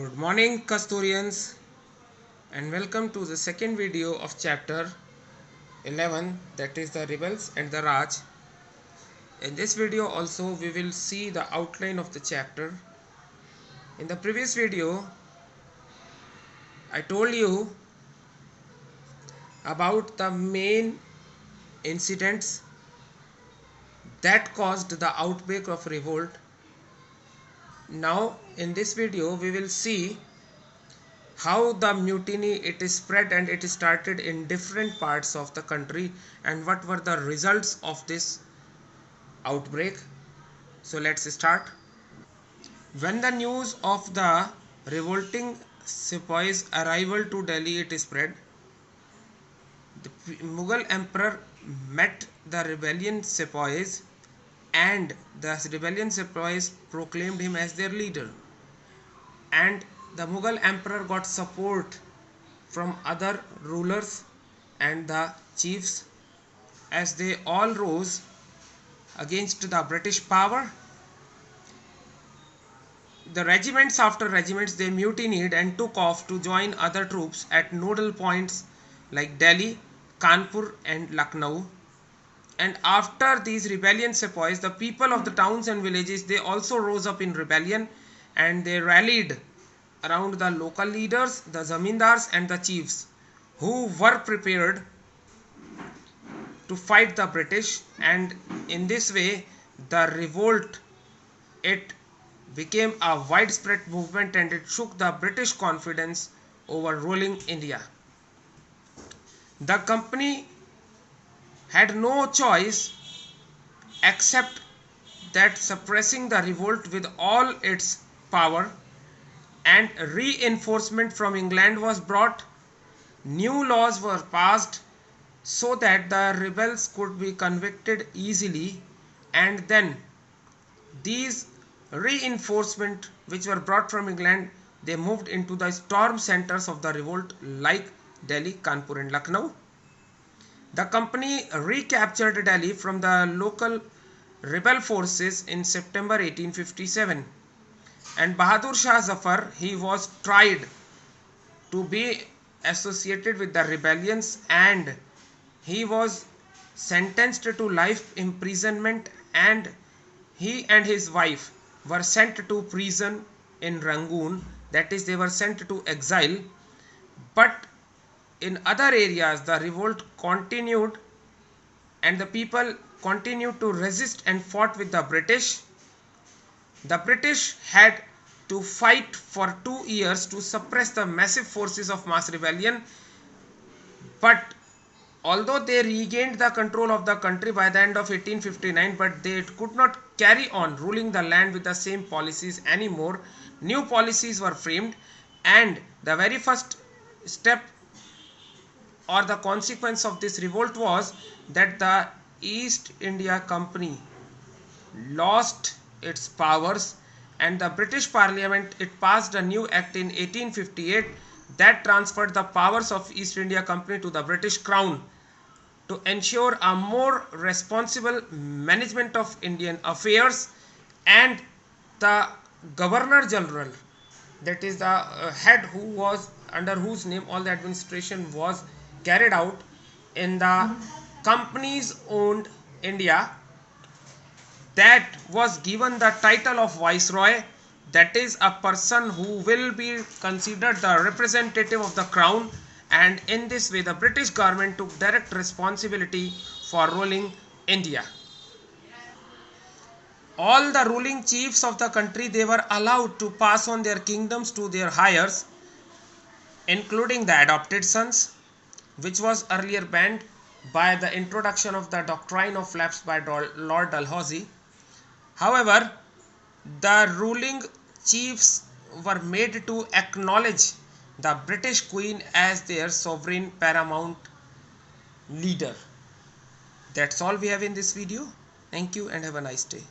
Good morning, Kasturians, and welcome to the second video of chapter 11, that is the rebels and the Raj. In this video also we will see the outline of the chapter. In the previous video I told you about the main incidents that caused the outbreak of revolt. Now in this video we will see how the mutiny it is spread and it started in different parts of the country and what were the results of this outbreak. So let's start. When the news of the revolting sepoys arrival to Delhi it spread, the Mughal emperor met the rebellion sepoys and the rebellion sepoys proclaimed him as their leader, and the Mughal emperor got support from other rulers and the chiefs as they all rose against the British power. The regiments after regiments they mutinied and took off to join other troops at nodal points like Delhi, Kanpur and Lucknow. And after these rebellion sepoys, the people of the towns and villages they also rose up in rebellion and they rallied around the local leaders, the zamindars and the chiefs who were prepared to fight the British, and in this way the revolt it became a widespread movement and it shook the British confidence over ruling India. The company had no choice except that suppressing the revolt with all its power, and reinforcement from England was brought. New laws were passed so that the rebels could be convicted easily, and then these reinforcement which were brought from England they moved into the storm centers of the revolt like Delhi, Kanpur and Lucknow. The company recaptured Delhi from the local rebel forces in September 1857, and Bahadur Shah Zafar he was tried to be associated with the rebellions and he was sentenced to life imprisonment, and he and his wife were sent to prison in Rangoon, that is they were sent to exile. But in other areas the revolt continued and the people continued to resist and fought with the British. The British had to fight for 2 years to suppress the massive forces of mass rebellion, but although they regained the control of the country by the end of 1859, but they could not carry on ruling the land with the same policies anymore. New policies were framed, and the very first step or the consequence of this revolt was that the East India Company lost its powers, and the British Parliament it passed a new act in 1858 that transferred the powers of East India Company to the British Crown to ensure a more responsible management of Indian affairs. And the Governor General, that is the head who was under whose name all the administration was carried out in the company's owned India, that was given the title of Viceroy, that is a person who will be considered the representative of the crown, and in this way the British government took direct responsibility for ruling India. All the ruling chiefs of the country they were allowed to pass on their kingdoms to their heirs, including the adopted sons, which was earlier banned by the introduction of the doctrine of lapse by Lord Dalhousie. However, the ruling chiefs were made to acknowledge the British Queen as their sovereign paramount leader. That's all we have in this video. Thank you and have a nice day.